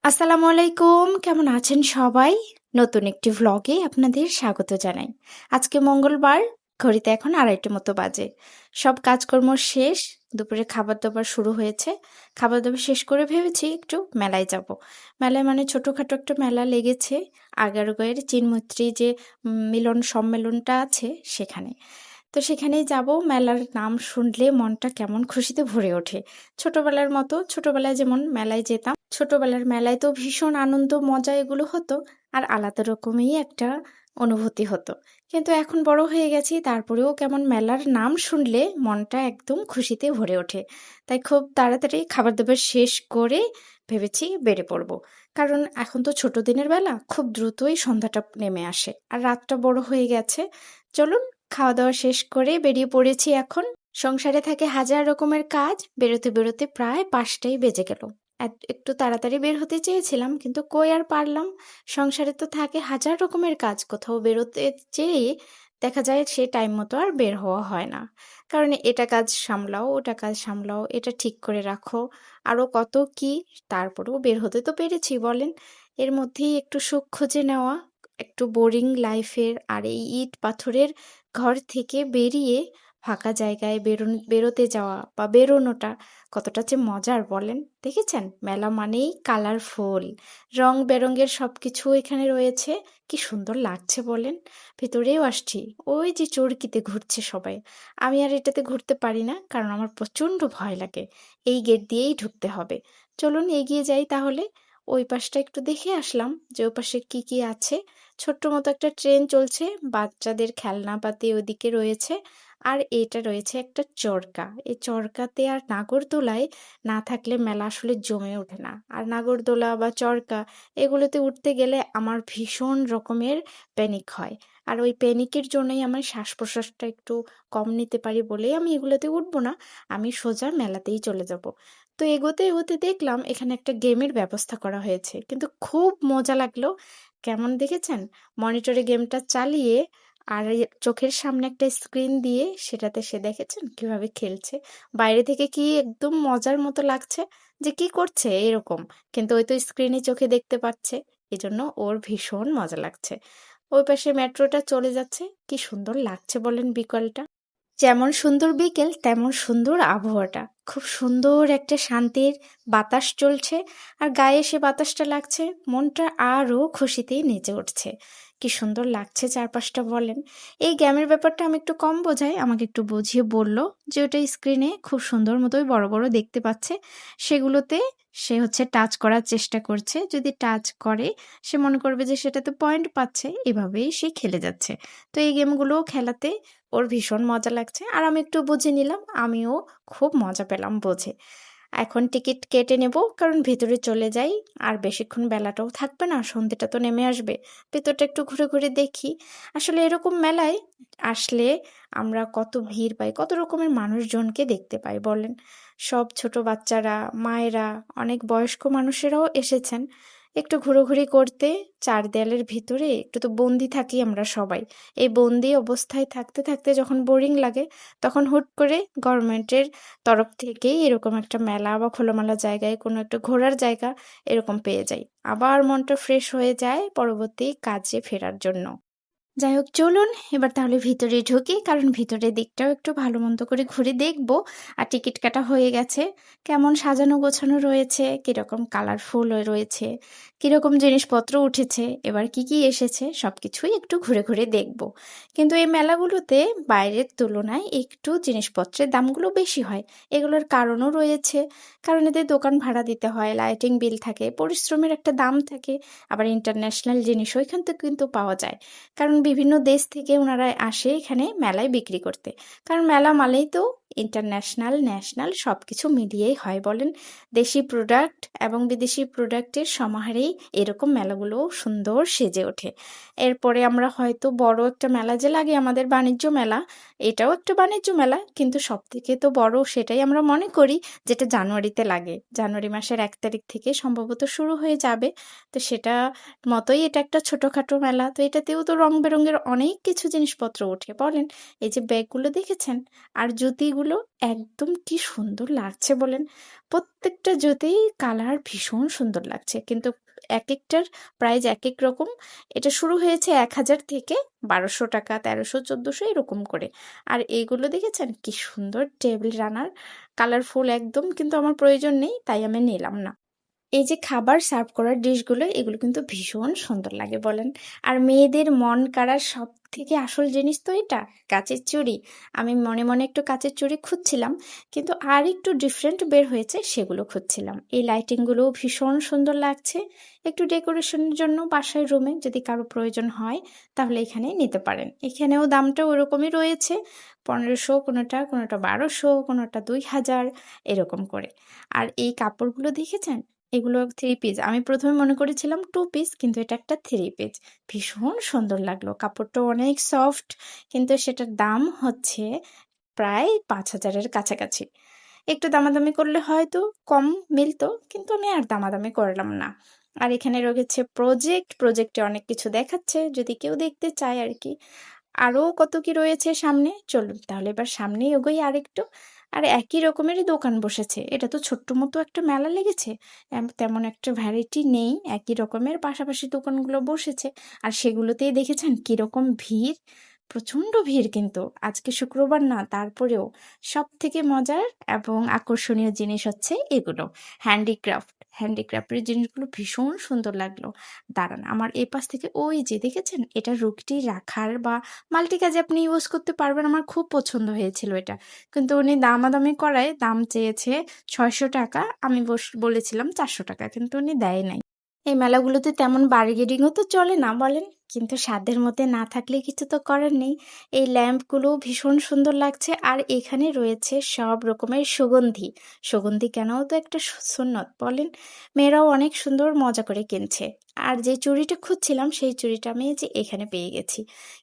আসসালামু আলাইকুম। কেমন আছেন সবাই? নতুন একটি ভ্লগে আপনাদের স্বাগত জানাই। আজকে মঙ্গলবার, ঘড়িতে এখন ২:৩০ মতো বাজে। সব কাজকর্ম শেষ, দুপুরে খাবার-দাবার শুরু হয়েছে। খাবার-দাবার শেষ করে ভেবেছি একটু মেলায় যাব। মেলায় মানে ছোটখাটো একটা মেলা লেগেছে, আগারগাঁওয়ের চিনমৈত্রী যে মিলন সম্মেলনটা আছে সেখানে। তো সেখানেই যাব। মেলার নাম শুনলে মনটা কেমন খুশিতে ভরে ওঠে। ছোটবেলার মতো, ছোটবেলায় যেমন মেলায় যেতাম, ছোটবেলার মেলায় তো ভীষণ আনন্দ মজা এগুলো হতো, আর আলাদা রকমই একটা অনুভূতি হতো। কিন্তু এখন বড় হয়ে গেছি, তারপরেও কেমন মেলার নাম শুনলে মনটা একদম খুশিতে ভরে ওঠে। তাই খুব তাড়াতাড়ি খাবার দাবার শেষ করে ভেবেছি বেড়ে পড়ব। কারণ এখন তো ছোট দিনের বেলা, খুব দ্রুতই সন্ধ্যাটা নেমে আসে আর রাতটা বড় হয়ে গেছে। চলুন, খাওয়া দাওয়া শেষ করে বেরিয়ে পড়েছি এখন। সংসারে থাকে হাজার রকমের কাজ, বেরোতে বেরোতে প্রায় ৫টাই বেজে গেল। একটু তাড়াতাড়ি বের হতে চেয়েছিলাম, কিন্তু কই আর পারলাম। সংসারে তো থাকে হাজার রকমের কাজ, কোথাও বেরোতে চেয়ে দেখা যায় সে টাইম মতো আর বের হওয়া হয় না। কারণ এটা কাজ সামলাও, ওটা কাজ সামলাও, এটা ঠিক করে রাখো, আরও কত কি। তারপরেও বের হতে তো পেরেছি বলেন। এর মধ্যেই একটু সুখ খুঁজে নেওয়া, একটু বোরিং লাইফের আর এই ইট পাথরের ঘর থেকে বেরিয়ে ফাঁকা জায়গায় বেরোতে যাওয়া বা বেরোনোটা কতটা যে মজার বলেন। দেখেছেন, মেলা মানেই কালারফুল, রং বেরঙের সব কিছু এখানে রয়েছে। কি সুন্দর লাগছে বলেন। ভেতরেও আসছি, ওই যে চরকিতে ঘুরছে সবাই। আমি আর এটাতে ঘুরতে পারি না, কারণ আমার প্রচণ্ড ভয় লাগে। এই গেট দিয়েই ঢুকতে হবে। চলুন এগিয়ে যাই তাহলে। ওই পাশটা একটু দেখে আসলাম যে ওই পাশে কি কি আছে। ছোট্ট মতো একটা ট্রেন চলছে, বাচ্চাদের খেলনাপাতি ওদিকে রয়েছে। আর এটা রয়েছে একটা চরকা। এই চরকাতে আর নাগরদোলায় না থাকলে মেলা আসলে জমে ওঠে না। আর নাগরদোলা বা চরকা এগুলোতে উঠতে গেলে আমার ভীষণ রকমের প্যানিক হয়। আর ওই প্যানিকের জন্যই আমার শ্বাস প্রশ্বাসটা একটু কম নিতে পারি বলেই আমি এগুলোতে উঠবো না। আমি সোজা মেলাতেই চলে যাব। তো এগোতে এগোতে দেখলাম এখানে একটা গেমের ব্যবস্থা করা হয়েছে, কিন্তু খুব মজা লাগলো। কেমন দেখেছেন? মনিটরে গেমটা চালিয়ে আর এই চোখের সামনে একটা স্ক্রিন দিয়ে সেটাতে সে দেখেছেন কিভাবে খেলছে। বাইরে থেকে কি একদম মজার মতো লাগছে, যে কি করছে এরকম, কিন্তু ওই তো স্ক্রিনে চোখে দেখতে পাচ্ছে, এজন্য ওর ভীষণ মজা লাগছে। ওই পাশে মেট্রোটা চলে যাচ্ছে, কি সুন্দর লাগছে বলেন বিকেলটা। যেমন সুন্দর বিকেল তেমন সুন্দর আবহাওয়াটা, খুব সুন্দর একটা শান্তির বাতাস চলছে, আর গায়ে সে বাতাসটা লাগছে, মনটা আরও খুশিতেই নেচে উঠছে। কি সুন্দর লাগছে চারপাশটা বলেন। এই গেমের ব্যাপারটা আমি একটু কম বোঝাই, আমাকে একটু বুঝিয়ে বলল যে ওটা স্ক্রিনে খুব সুন্দর মতোই বড় বড় দেখতে পাচ্ছে, সেগুলোতে সে হচ্ছে টাচ করার চেষ্টা করছে। যদি টাচ করে সে মনে করবে যে সেটাতে পয়েন্ট পাচ্ছে, এভাবেই সে খেলে যাচ্ছে। তো এই গেমগুলো খেলাতে ওর ভীষণ মজা লাগছে, আর আমি একটু বুঝে নিলাম, আমিও খুব মজা পেলাম বুঝে। এখন টিকিট কেটে নেব, কারণ ভেতরে চলে যাই। আর বেশিক্ষণ বেলাটাও থাকবে না, সন্ধেটা তো নেমে আসবে। ভেতরটা একটু ঘুরে ঘুরে দেখি। আসলে এরকম মেলায় আসলে আমরা কত ভিড় পাই, কত রকমের মানুষজনকে দেখতে পাই বলেন। সব ছোট বাচ্চারা, মায়েরা, অনেক বয়স্ক মানুষেরাও এসেছেন একটু ঘোরাঘুরি করতে। চার দেয়ালের ভিতরে একটু তো বন্দি থাকি আমরা সবাই। এই বন্দি অবস্থায় থাকতে থাকতে যখন বোরিং লাগে, তখন হুট করে গভর্নমেন্টের তরফ থেকেই এরকম একটা মেলা বা খোলামেলা জায়গায় কোনো একটা ঘোরার জায়গা এরকম পেয়ে যাই। আবার মনটা ফ্রেশ হয়ে যায় পরবর্তী কাজে ফেরার জন্য। যাই হোক, চলুন এবার তাহলে ভিতরে ঢুকি, কারণ ভিতরের দিকটাও একটু ভালো মন্দ করে ঘুরে দেখব। আর টিকিট কাটা হয়ে গেছে। কেমন সাজানো গোছানো রয়েছে, কিরকম কালারফুল রয়েছে, কিরকম জিনিসপত্র উঠেছে, এবার কি কি এসেছে সবকিছুই একটু ঘুরে ঘুরে দেখব। কিন্তু এই মেলাগুলোতে বাইরের তুলনায় একটু জিনিসপত্রের দামগুলো বেশি হয়। এগুলোর কারণও রয়েছে, কারণ এদের দোকান ভাড়া দিতে হয়, লাইটিং বিল থাকে, পরিশ্রমের একটা দাম থাকে। আবার ইন্টারন্যাশনাল জিনিসও এখান থেকে কিন্তু পাওয়া যায়, কারণ বিভিন্ন দেশ থেকে ওনারা আসে এখানে মেলায় বিক্রি করতে। কারণ মেলা মানেই তো ইন্টারন্যাশনাল, ন্যাশনাল সব কিছু মিলিয়েই হয় বলেন। দেশি প্রোডাক্ট এবং বিদেশি প্রোডাক্টের সমাহারেই এরকম মেলাগুলোও সুন্দর সেজে ওঠে। এরপরে আমরা হয়তো বড় একটা মেলা যে লাগে আমাদের বাণিজ্য মেলা, এটাও একটা বাণিজ্য মেলা, কিন্তু সব থেকে তো বড় সেটাই আমরা মনে করি, যেটা জানুয়ারিতে লাগে। জানুয়ারি মাসের ১ তারিখ থেকে সম্ভবত শুরু হয়ে যাবে। তো সেটা মতোই এটা একটা ছোটখাটো মেলা। তো এটাতেও তো রং বেরঙের অনেক কিছু জিনিসপত্র ওঠে বলেন। এই যে ব্যাগগুলো দেখেছেন, আর জুতিগুলো জুতোগুলো একদম কি সুন্দর লাগছে বলেন। প্রত্যেকটা জুতোই কালার ভীষণ সুন্দর লাগছে, কিন্তু এক একটার প্রাইস এক এক রকম। এটা শুরু হয়েছে 1000 থেকে 1200 টাকা, 1300, 1400 এরকম করে। আর এইগুলো দেখেছেন কি সুন্দর টেবিল রানার, কালারফুল একদম, কিন্তু আমার প্রয়োজন নেই তাই আমি নিলাম না। এই যে খাবার সার্ভ করার ডিশগুলো, এগুলো কিন্তু ভীষণ সুন্দর লাগে বলেন। আর মেয়েদের মন কাড়ার সব থেকে আসল জিনিস তো এটা, কাচের চুড়ি। আমি মনে মনে একটু কাচের চুড়ি খুঁজছিলাম, কিন্তু আর একটু ডিফারেন্ট বের হয়েছে, সেগুলো খুঁজছিলাম। এই লাইটিংগুলোও ভীষণ সুন্দর লাগছে। একটু ডেকোরেশনের জন্য বাসায় রুমে যদি কারো প্রয়োজন হয় তাহলে এখানে নিতে পারেন। এখানেও দামটা ওরকমই রয়েছে, 1500, কোনোটা কোনোটা 1200, কোনোটা 2000 এরকম করে। আর এই কাপড়গুলো দেখেছেন, এগুলো 3 পিস। আমি প্রথমে মনে করেছিলাম 2 পিস, কিন্তু এটা একটা 3 পিস। ভীষণ সুন্দর লাগলো। কাপড়টা অনেক সফট, কিন্তু সেটার দাম হচ্ছে প্রায় 5000 এর কাছাকাছি। একটু দামাদামি করলে হয়তো কম মিলতো, কিন্তু আমি আর দামাদামি করলাম না। আর এখানে রয়েছে প্রজেক্টে অনেক কিছু দেখাচ্ছে, যদি কেউ দেখতে চায় আর কি। আরো কত কি রয়েছে সামনে, চলুন তাহলে এবার সামনেই এগোই আরেকটু। আর একই রকমেরই দোকান বসেছে, এটা তো ছোট্ট মতো একটা মেলা লেগেছে, তেমন একটা ভ্যারাইটি নেই, একই রকমের পাশাপাশি দোকানগুলো বসেছে। আর সেগুলোতেই দেখেছেন কিরকম ভিড়, প্রচণ্ড ভিড়। কিন্তু আজকে শুক্রবার না, তারপরেও সব থেকে মজার এবং আকর্ষণীয় জিনিস হচ্ছে এগুলো, হ্যান্ডিক্রাফটের জিনিসগুলো ভীষণ সুন্দর লাগলো। দাঁড়ান, আমার এই পাশ থেকে ওই যে দেখেছেন, এটা রুগটি রাখার বা মাল্টি কাজে আপনি ইউজ করতে পারবেন। আমার খুব পছন্দ হয়েছিল এটা, কিন্তু উনি দামাদামি করায় দাম চেয়েছে 600 টাকা, আমি বলেছিলাম 400 টাকা, কিন্তু উনি দেয় নাই। এই মেলাগুলোতে তেমন বার্গেনিংও তো চলে না বলেন, কিন্তু সাধ্যের মধ্যে না থাকলে কিছু তো করার নেই। এই ল্যাম্পগুলো ভীষণ সুন্দর লাগছে। আর এখানে রয়েছে সব রকমের সুগন্ধি কেনাও তো একটা সুন্নত বলেন। মেয়েরাও অনেক সুন্দর মজা করে কিনছে। আর যে চুড়িটা খুঁজছিলাম, সেই চুড়িটা আমি এই যে এখানে পেয়ে গেছি,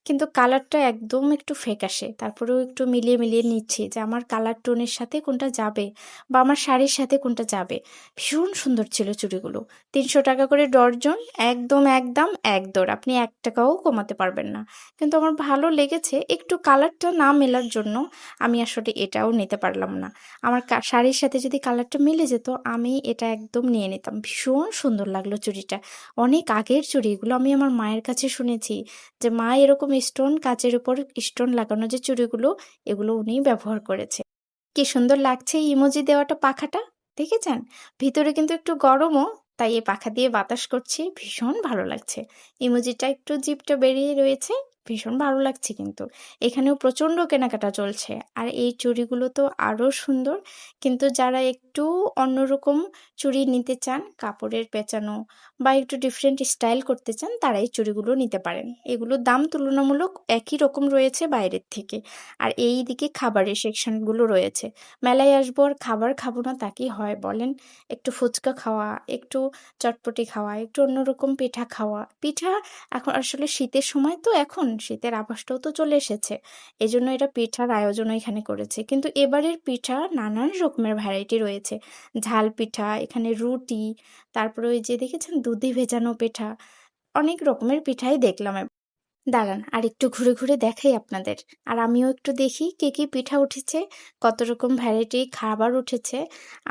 কিন্তু কালারটা একদম একটু ফ্যাকাশে। তারপরেও একটু মিলিয়ে মিলিয়ে নিচ্ছি যে আমার কালার টোনের সাথে কোনটা যাবে, বা আমার শাড়ির সাথে কোনটা যাবে। ভীষণ সুন্দর ছিল চুড়িগুলো। 300 টাকা করে ডর্জন, একদম একদম এক দর, আপনি 1 টাকাও কমাতে পারবেন না। কিন্তু আমার ভালো লেগেছে, একটু কালারটা না মেলার জন্য আমি আসলে এটাও নিতে পারলাম না। আমার শাড়ির সাথে যদি কালারটা মিলে যেত, আমি এটা একদম নিয়ে নিতাম। ভীষণ সুন্দর লাগলো চুড়িটা, অনেক আগের চুড়ি এগুলো। আমি আমার মায়ের কাছে শুনেছি যে মা এরকম স্টোন, কাচের উপর স্টোন লাগানো যে চুড়িগুলো, এগুলো উনি ব্যবহার করেছে। কি সুন্দর লাগছে ইমোজি দেওয়াটা, পাখাটা দেখেছেন? ভিতরে কিন্তু একটু গরমও, তাই এই পাখা দিয়ে বাতাস করছি, ভীষণ ভালো লাগছে। ইমোজিটা একটু জিভটা বেরিয়ে রয়েছে, ভীষণ ভালো লাগছে। কিন্তু এখানেও প্রচণ্ড কেনাকাটা চলছে। আর এই চুড়িগুলো তো আরও সুন্দর, কিন্তু যারা একটু অন্যরকম চুড়ি নিতে চান, কাপড়ের পেঁচানো বা একটু ডিফারেন্ট স্টাইল করতে চান, তারা এই চুড়িগুলো নিতে পারেন। এগুলোর দাম তুলনামূলক একই রকম রয়েছে বাইরের থেকে। আর এই দিকে খাবারের সেকশনগুলো রয়েছে। মেলায় আসবো আর খাবার খাবো না তা কি হয় বলেন? একটু ফুচকা খাওয়া, একটু চটপটি খাওয়া, একটু অন্যরকম পিঠা খাওয়া। পিঠা এখন আসলে শীতের সময় তো, এখন শীতের আভাসটাও তো চলে এসেছে, এজন্য এটা পিঠার আয়োজনও এখানে করেছে। কিন্তু এবারের পিঠা নানান রকমের ভ্যারাইটি রয়েছে। ঝাল পিঠা, এখানে রুটি, তারপরে ওই যে দেখেছেন দুধে ভেজানো পিঠা, অনেক রকমের পিঠাই দেখলাম। দাঁড়ান আর একটু ঘুরে ঘুরে দেখাই আপনাদের। আর আমিও একটু দেখি কি কি পিঠা উঠেছে, কত রকম ভ্যারাইটি খাবার উঠেছে।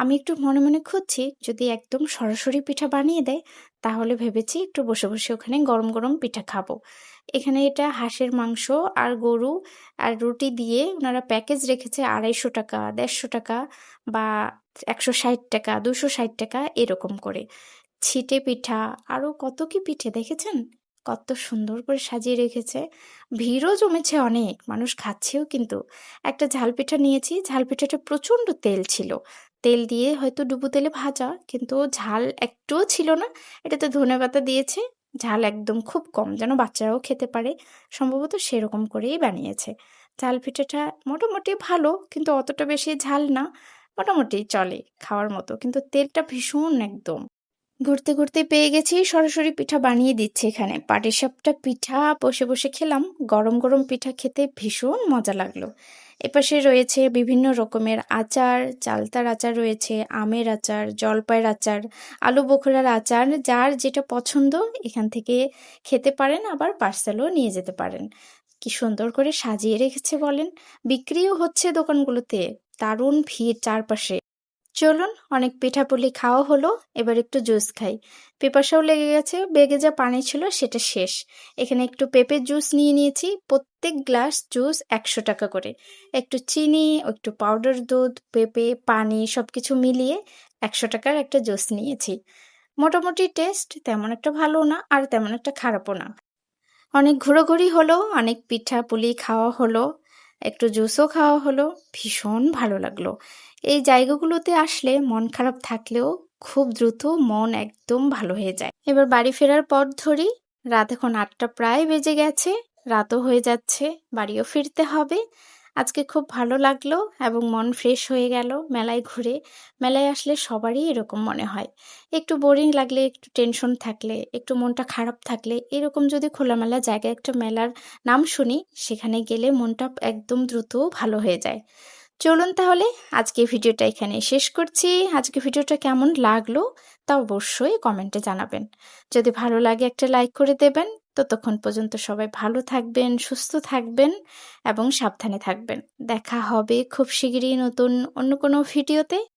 আমি একটু মনে মনে খুঁজছি, যদি একদম সরাসরি পিঠা বানিয়ে দেয়, তাহলে ভেবেছি একটু বসে বসে ওখানে গরম গরম পিঠা খাবো। এখানে এটা হাঁসের মাংস আর গরু আর রুটি দিয়ে ওনারা প্যাকেজ রেখেছে 250 টাকা, 150 টাকা, বা 160 টাকা, 260 টাকা এরকম করে। ছিটে পিঠা, আরো কত কি পিঠে দেখেছেন, কত সুন্দর করে সাজিয়ে রেখেছে। ভিড়ও জমেছে অনেক, মানুষ খাচ্ছেও। কিন্তু একটা ঝাল পিঠা নিয়েছি, ঝাল পিঠাটা প্রচণ্ড তেল ছিল, তেল দিয়ে হয়তো ডুবো তেলে ভাজা, কিন্তু ঝাল একটুও ছিল না। এটাতে ধনেপাতা দিয়েছে, ঝাল একদম খুব কম, যেন বাচ্চারাও খেতে পারে, সম্ভবত সেরকম করেই বানিয়েছে। ঝাল পিঠাটা মোটামুটি ভালো, কিন্তু অতটা বেশি ঝাল না, মোটামুটি চলে খাওয়ার মতো, কিন্তু তেলটা ভীষণ একদম। ঘুরতে ঘুরতে পেয়ে গেছি সরাসরি পিঠা বানিয়ে দিচ্ছে এখানে। পাটিসাপটা পিঠা বসে বসে খেলাম, গরম গরম পিঠা খেতে ভীষণ মজা লাগলো। এপাশে রয়েছে বিভিন্ন রকমের আচার, চালতার আচার রয়েছে, আমের আচার, জলপাইয়ের আচার, আলু বোখরার আচার, যার যেটা পছন্দ এখান থেকে খেতে পারেন, আবার পার্সেলও নিয়ে যেতে পারেন। কি সুন্দর করে সাজিয়ে রেখেছে বলেন। বিক্রিও হচ্ছে দোকানগুলোতে। দারুণ ভিড় চারপাশে। চলুন, অনেক পিঠাপুলি খাওয়া হলো, এবার একটু জুস খাই। পিপাসাও লেগে গেছে, বেগে যা পানি ছিল সেটা শেষ। এখানে একটু পেঁপের জুস নিয়ে নিয়েছি, প্রত্যেক গ্লাস জুস 100 টাকা করে। একটু চিনি, একটু পাউডার দুধ, পেঁপে, পানি সবকিছু মিলিয়ে 100 টাকার একটা জুস নিয়েছি। মোটামুটি টেস্ট তেমন একটা ভালো না, আর তেমন একটা খারাপও না। অনেক ঘোরাঘুরি হলো, অনেক পিঠা পুলি খাওয়া হলো, একটু জুসও খাওয়া হলো। ভীষণ ভালো লাগলো। এই জায়গাগুলোতে আসলে মন খারাপ থাকলেও খুব দ্রুত মন একদম ভালো হয়ে যায়। এবার বাড়ি ফেরার পথ ধরি। রাত এখন 8টা প্রায় বেজে গেছে। রাতও হয়ে যাচ্ছে, বাড়িও ফিরতে হবে। আজকে খুব ভালো লাগলো এবং মন ফ্রেশ হয়ে গেল মেলায় ঘুরে। মেলায় আসলে সবারই এরকম মনে হয়। একটু বোরিং লাগলে, একটু টেনশন থাকলে, একটু মনটা খারাপ থাকলে, এরকম যদি খোলামেলা জায়গায় একটা মেলার নাম শুনি, সেখানে গেলে মনটা একদম দ্রুত ভালো হয়ে যায়। চলুন তাহলে আজকে ভিডিওটা এখানে শেষ করছি। আজকে ভিডিওটা কেমন লাগলো তা অবশ্যই কমেন্টে জানাবেন। যদি ভালো লাগে একটা লাইক করে দেবেন। ততক্ষণ পর্যন্ত সবাই ভালো থাকবেন, সুস্থ থাকবেন এবং সাবধানে থাকবেন। দেখা হবে খুব শিগগিরই নতুন অন্য কোনো ভিডিওতে।